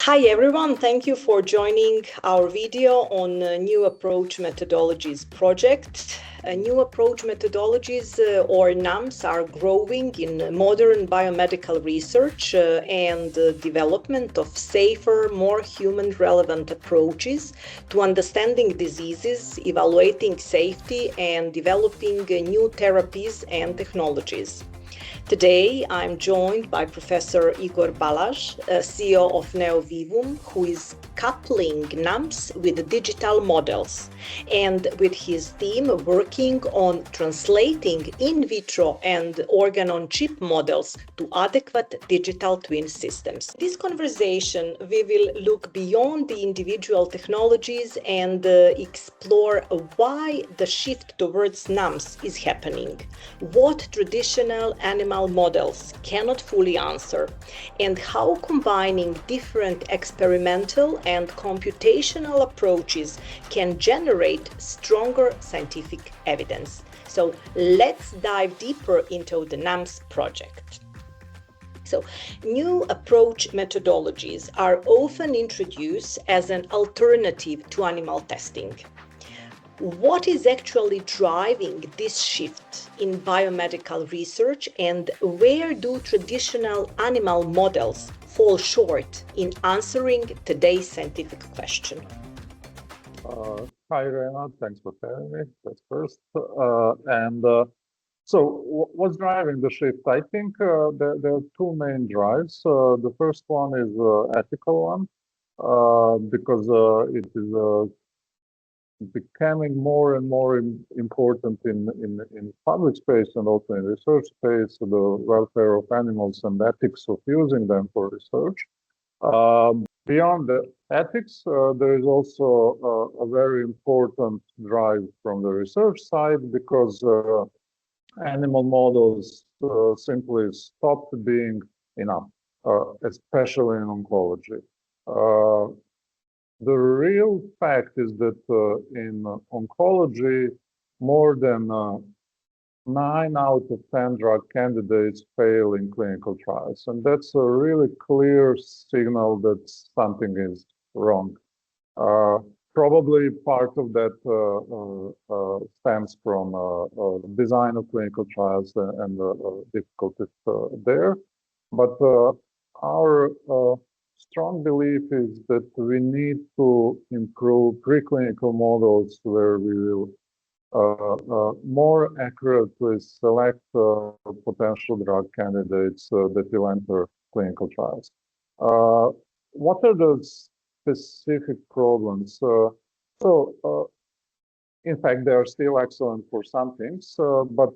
Hi everyone, thank you for joining our video on New Approach Methodologies project. New Approach Methodologies or NAMs are growing in modern biomedical research and development of safer, more human-relevant approaches to understanding diseases, evaluating safety and developing new therapies and technologies. Today, I'm joined by Professor Igor Balaz, CEO of Neovivum, who is coupling NAMs with digital models and with his team working on translating in vitro and organ-on-chip models to adequate digital twin systems. In this conversation, we will look beyond the individual technologies and explore why the shift towards NAMs is happening, what traditional animal models cannot fully answer, and how combining different experimental and computational approaches can generate stronger scientific evidence. So let's dive deeper into the NAMs project. So, new approach methodologies are often introduced as an alternative to animal testing. What is actually driving this shift in biomedical research, and where do traditional animal models fall short in answering today's scientific question? Hi, Rena. Thanks for having me. That's first. What's driving the shift? I think there are two main drives. The first one is ethical one, because it is becoming more and more important in public space and also in research space, the welfare of animals and ethics of using them for research. Beyond the ethics, there is also a very important drive from the research side, because animal models simply stopped being enough, especially in oncology. The real fact is that in oncology, more than 9 out of 10 drug candidates fail in clinical trials. And that's a really clear signal that something is wrong. Probably part of that stems from design of clinical trials and the difficulties there. But our strong belief is that we need to improve preclinical models where we will more accurately select potential drug candidates that will enter clinical trials. What are the specific problems? In fact, they are still excellent for some things, but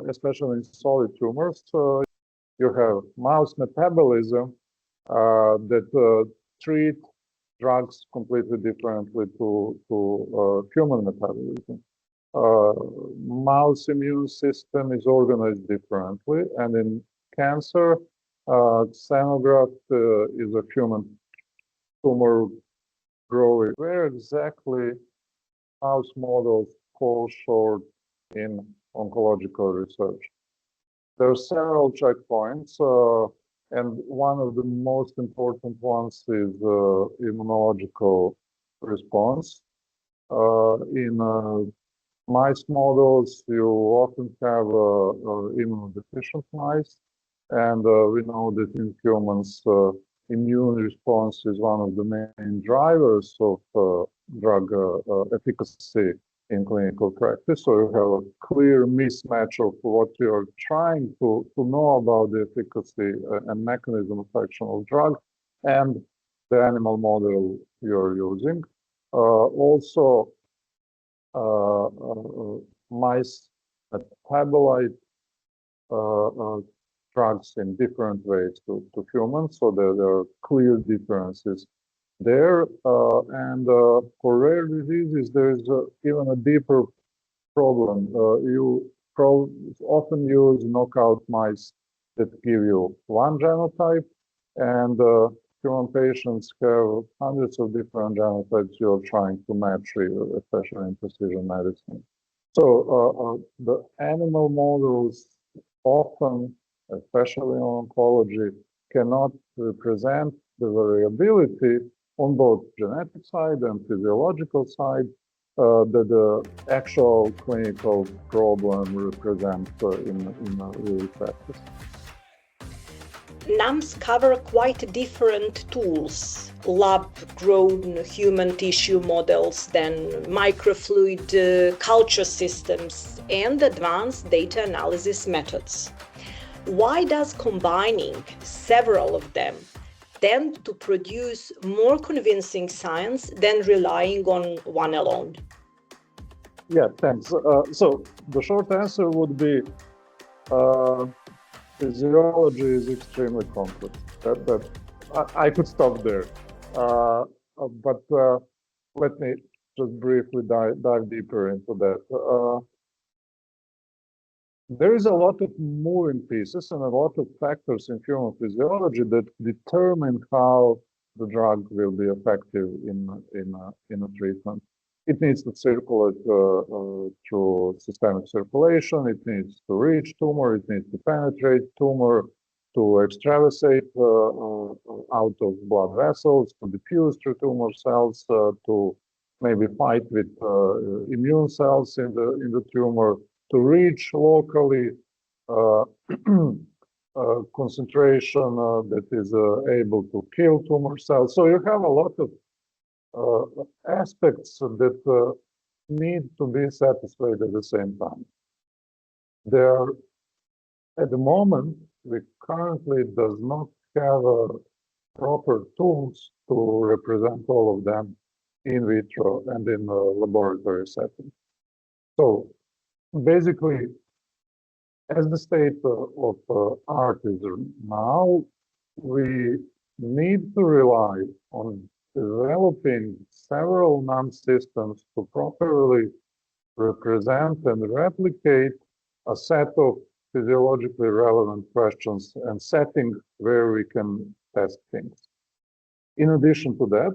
especially in solid tumors, you have mouse metabolism that treat drugs completely differently to human metabolism. Mouse immune system is organized differently, and in cancer, xenograft is a human tumor growing. Where exactly mouse models fall short in oncological research? There are several checkpoints, and one of the most important ones is immunological response. In mice models, you often have immunodeficient mice, and we know that in humans, immune response is one of the main drivers of drug efficacy in clinical practice. So you have a clear mismatch of what you are trying to know about the efficacy and mechanism of action of drug and the animal model you're using. Also, mice metabolite drugs in different ways to humans, so there are clear differences there. And for rare diseases, there is even a deeper problem. You often use knockout mice that give you one genotype, and human patients have hundreds of different genotypes you're trying to match, especially in precision medicine. So the animal models often, especially in oncology, cannot represent the variability on both genetic side and physiological side that the actual clinical problem represents in real practice. NAMs cover quite different tools, lab-grown human tissue models, then microfluid culture systems, and advanced data analysis methods. Why does combining several of them tend to produce more convincing science than relying on one alone? Yeah, thanks. So the short answer would be physiology is extremely complex. I could stop there, but let me just briefly dive deeper into that. There is a lot of moving pieces and a lot of factors in human physiology that determine how the drug will be effective in a treatment. It needs to circulate through systemic circulation. It needs to reach tumor. It needs to penetrate tumor, to extravasate out of blood vessels, to diffuse through tumor cells, to maybe fight with immune cells in the tumor, to reach locally concentration that is able to kill tumor cells. So you have a lot of aspects that need to be satisfied at the same time. There, at the moment, we currently does not have proper tools to represent all of them in vitro and in a laboratory setting. So basically, as the state of art is now, we need to rely on developing several NAM systems to properly represent and replicate a set of physiologically relevant questions and settings where we can test things. In addition to that,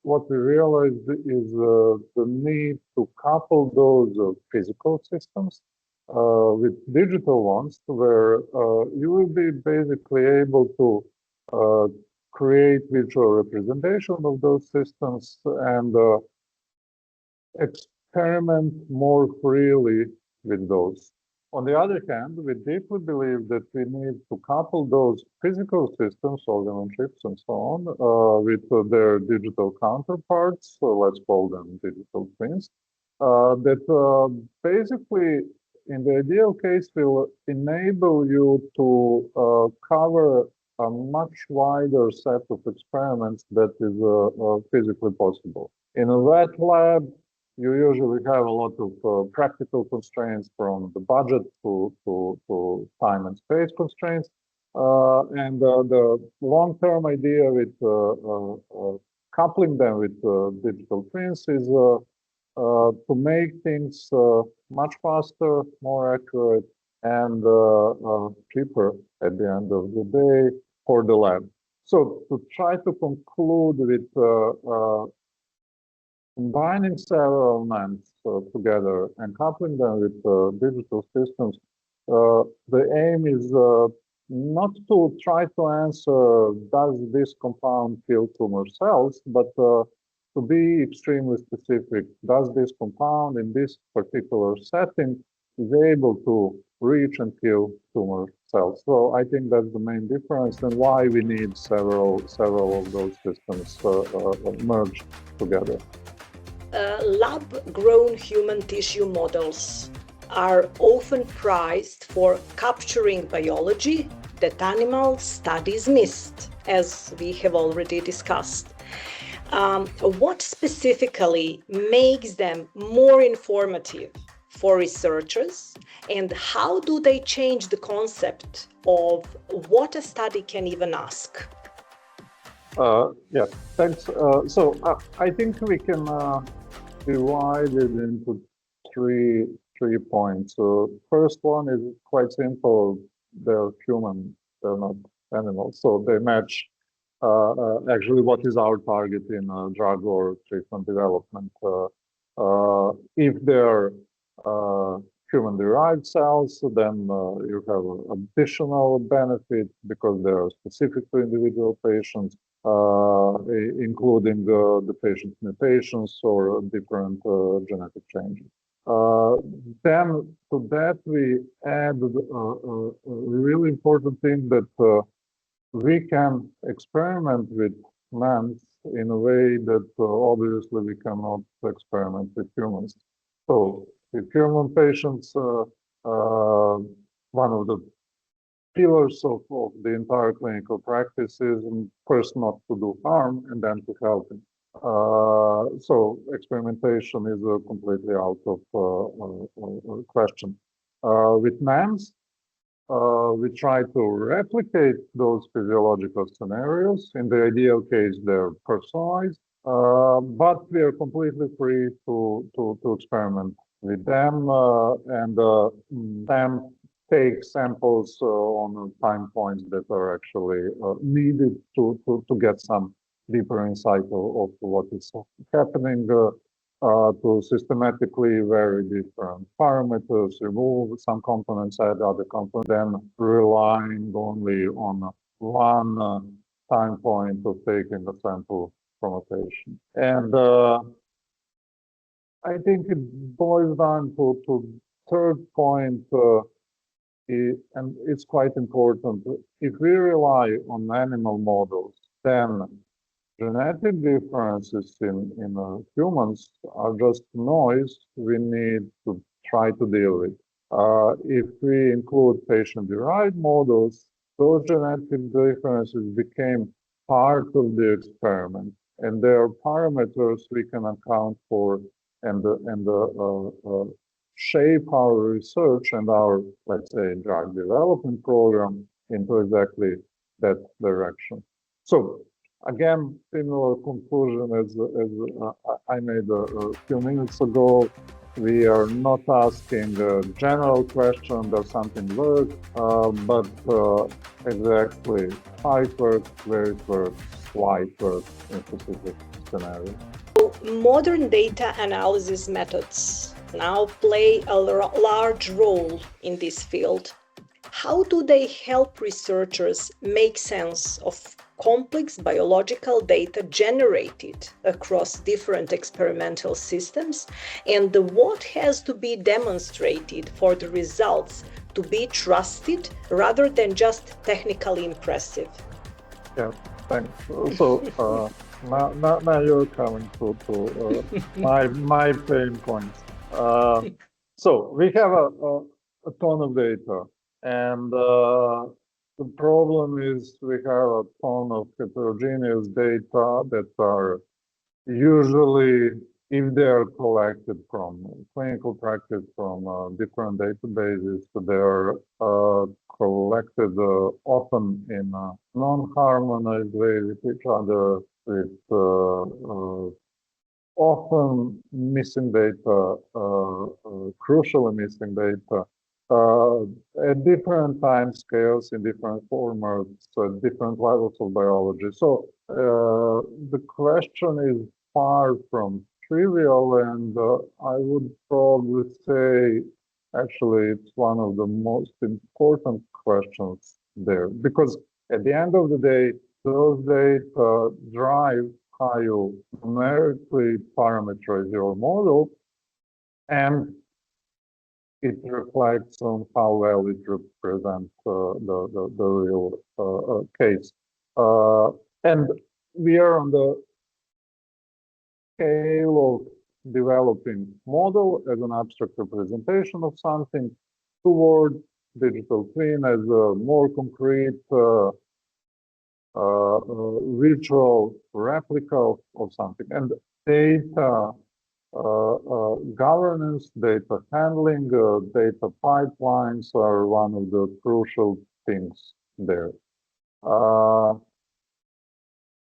what we realized is the need to couple those physical systems with digital ones, where you will be basically able to create virtual representation of those systems and experiment more freely with those. On the other hand, we deeply believe that we need to couple those physical systems, organ chips and so on, with their digital counterparts, so let's call them digital twins, that basically, in the ideal case, will enable you to cover a much wider set of experiments that is physically possible. In a wet lab, you usually have a lot of practical constraints, from the budget to time and space constraints. And the long-term idea with coupling them with digital twins is to make things much faster, more accurate, and cheaper at the end of the day for the lab. So to try to conclude with combining several NAMs together and coupling them with digital systems, the aim is not to try to answer, does this compound kill tumor cells, but to be extremely specific. Does this compound in this particular setting is able to reach and kill tumor cells? So I think that's the main difference, and why we need several of those systems merged together. Lab-grown human tissue models are often prized for capturing biology that animal studies missed, as we have already discussed. What specifically makes them more informative for researchers, and how do they change the concept of what a study can even ask? Yeah, thanks. So I think we can divide it into three points. So first one is quite simple. They're human, they're not animals. So they match actually what is our target in drug or treatment development. If they're human-derived cells, then you have additional benefit because they are specific to individual patients, including the patient's mutations or different genetic changes. Then to that we add a really important thing that we can experiment with NAMs in a way that obviously we cannot experiment with humans. So with human patients, one of the pillars of the entire clinical practice is first not to do harm and then to help him. So experimentation is completely out of question. With NAMs, we try to replicate those physiological scenarios. In the ideal case, they're personalized, but we are completely free to experiment with them and then take samples on time points that are actually needed to get some deeper insight of what is happening, to systematically vary different parameters, remove some components, add other components, then relying only on one time point of taking a sample from a patient. And I think it boils down to third point, and it's quite important. If we rely on animal models, then genetic differences in humans are just noise we need to try to deal with. If we include patient-derived models, those genetic differences became part of the experiment, and there are parameters we can account for and shape our research and our, let's say, drug development program into exactly that direction. So again, similar conclusion as I made a few minutes ago. We are not asking a general question, does something work, but exactly how it works, where it works, why it works in specific scenarios. Modern data analysis methods now play a large role in this field. How do they help researchers make sense of complex biological data generated across different experimental systems, and what has to be demonstrated for the results to be trusted rather than just technically impressive? Yeah, thanks. So now you're coming to my pain points. So we have a ton of data, and the problem is we have a ton of heterogeneous data that are usually, if they are collected from clinical practice from different databases, they are collected often in a non-harmonized way with each other, with often missing data, crucially missing data, at different time scales, in different formats, at different levels of biology. So the question is far from trivial, and I would probably say actually it's one of the most important questions there, because at the end of the day, those data drive how you numerically parameterize your model, and it reflects on how well it represents the real case. And we are on the scale of developing model as an abstract representation of something toward digital twin as a more concrete virtual replica of something. And data governance, data handling, data pipelines are one of the crucial things there. On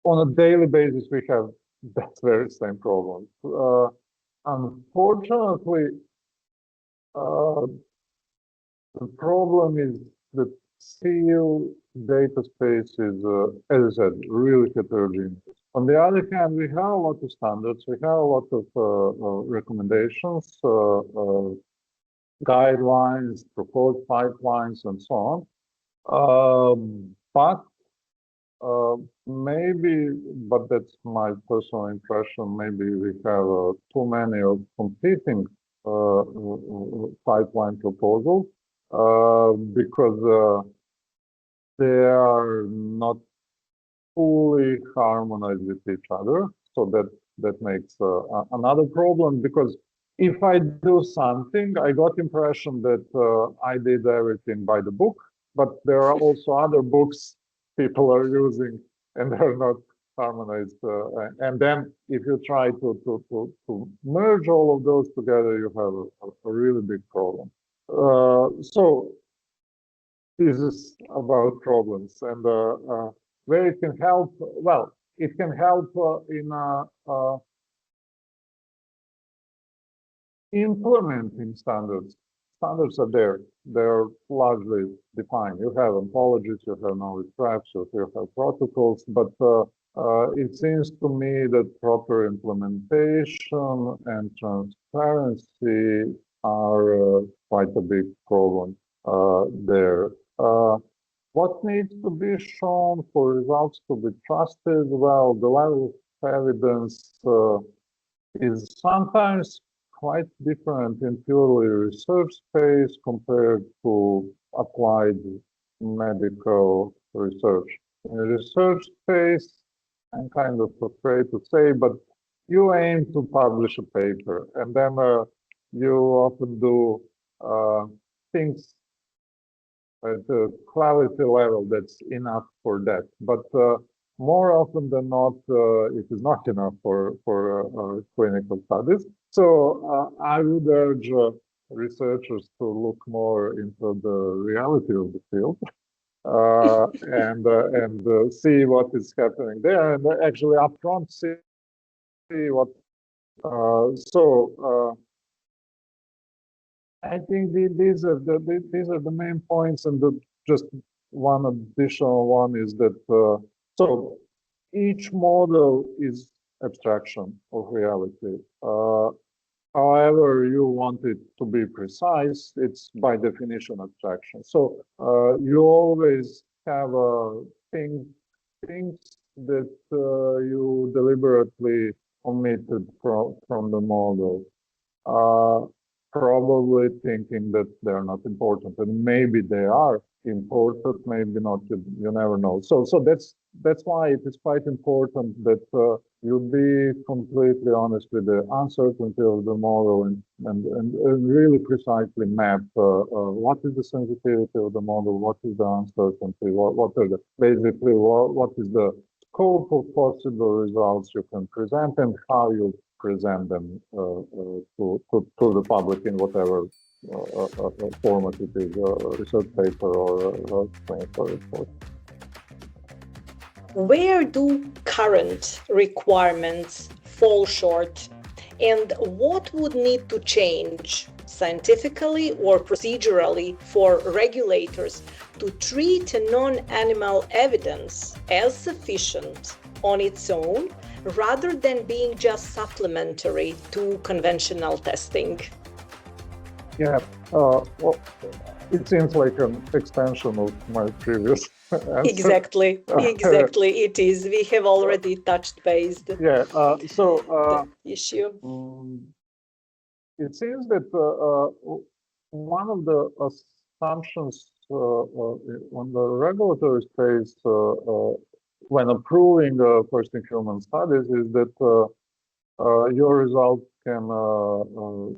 a daily basis, we have that very same problem. Unfortunately, the problem is that seal data space is, as I said, really heterogeneous. On the other hand, we have a lot of standards, we have a lot of recommendations guidelines, proposed pipelines, and so on. But maybe, but that's my personal impression, maybe we have too many of competing pipeline proposals because they are not fully harmonized with each other. So that makes another problem, because if I do something, I got impression that I did everything by the book, but there are also other books people are using and they're not harmonized. And then if you try to merge all of those together, you have a really big problem. So this is about problems, and where it can help. Well, it can help in implementing standards. Standards are there. They're largely defined. You have ontologies, you have knowledge graphs, you have protocols, but it seems to me that proper implementation and transparency are quite a big problem there. What needs to be shown for results to be trusted? Well, the level of evidence is sometimes quite different in purely research space compared to applied medical research. In research space, I'm kind of afraid to say, but you aim to publish a paper, and then you often do things at the quality level that's enough for that. But more often than not, it is not enough for clinical studies. So I would urge researchers to look more into the reality of the field and see what is happening there, and actually upfront see what. I think these are the main points, and just one additional one is that so each model is abstraction of reality. However you want it to be precise, it's by definition abstraction. So you always have things that you deliberately omitted from the model. Probably thinking that they're not important, and maybe they are important, maybe not. You never know. So that's why it is quite important that you be completely honest with the uncertainty of the model and really precisely map what is the sensitivity of the model, what is the uncertainty, what are the basically what is the scope of possible results you can present, and how you present them to the public in whatever format it is, a research paper or a clinical report. Where do current requirements fall short, and what would need to change scientifically or procedurally for regulators to treat non-animal evidence as sufficient on its own, rather than being just supplementary to conventional testing? Yeah, well, it seems like an extension of my previous answer. Exactly, it is. We have already touched base. Yeah, the issue. It seems that one of the assumptions on the regulatory space when approving first-in-human studies is that your result can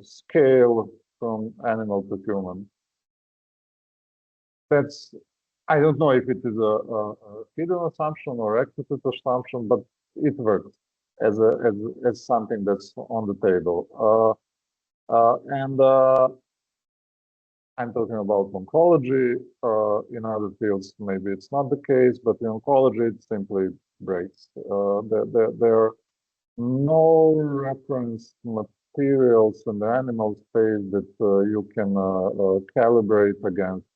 scale from animal to human. That's, I don't know if it is a hidden assumption or explicit assumption, but it works as something that's on the table. And I'm talking about oncology. In other fields, maybe it's not the case, but in oncology, it simply breaks. There are no reference materials in the animal space that you can calibrate against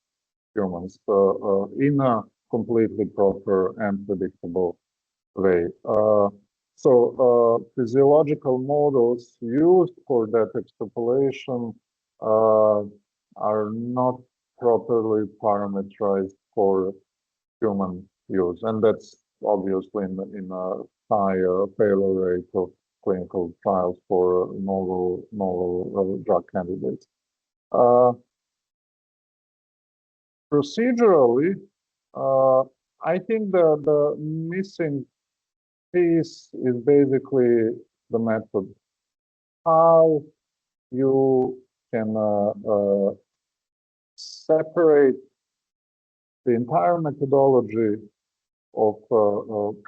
humans in a completely proper and predictable way. So physiological models used for that extrapolation are not properly parameterized for human use, and that's obviously in a high failure rate of clinical trials for novel drug candidates. Procedurally, I think the missing piece is basically the method. How you can separate the entire methodology of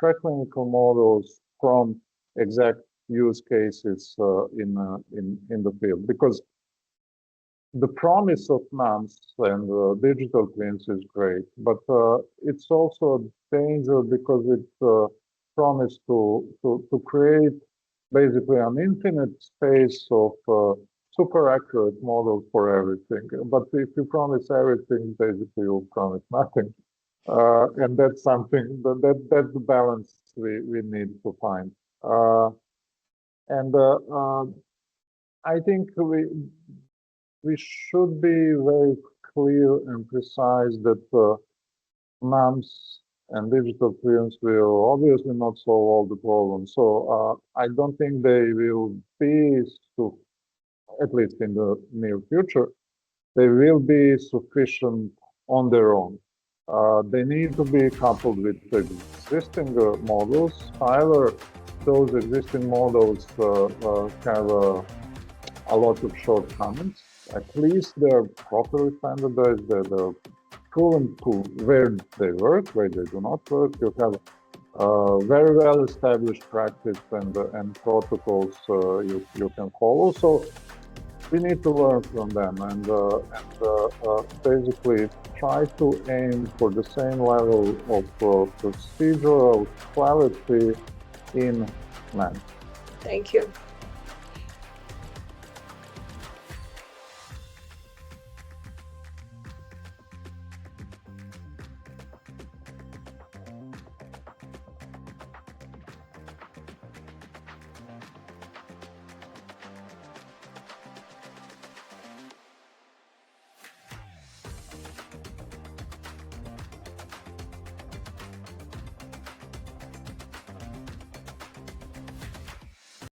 preclinical models from exact use cases in the field, because the promise of NAMs and digital twins is great, but it's also a danger because it promises to create basically an infinite space of super accurate models for everything. But if you promise everything, basically you promise nothing. And that's something that's the balance we need to find. I think we should be very clear and precise that NAMs and digital twins will obviously not solve all the problems. So I don't think they will be, at least in the near future, they will be sufficient on their own. They need to be coupled with existing models. However, those existing models have a lot of shortcomings. At least they're properly standardized, they're proven to where they work, where they do not work. You have very well established practice and protocols you can follow. So we need to learn from them and basically try to aim for the same level of procedural quality in NAMs. Thank you.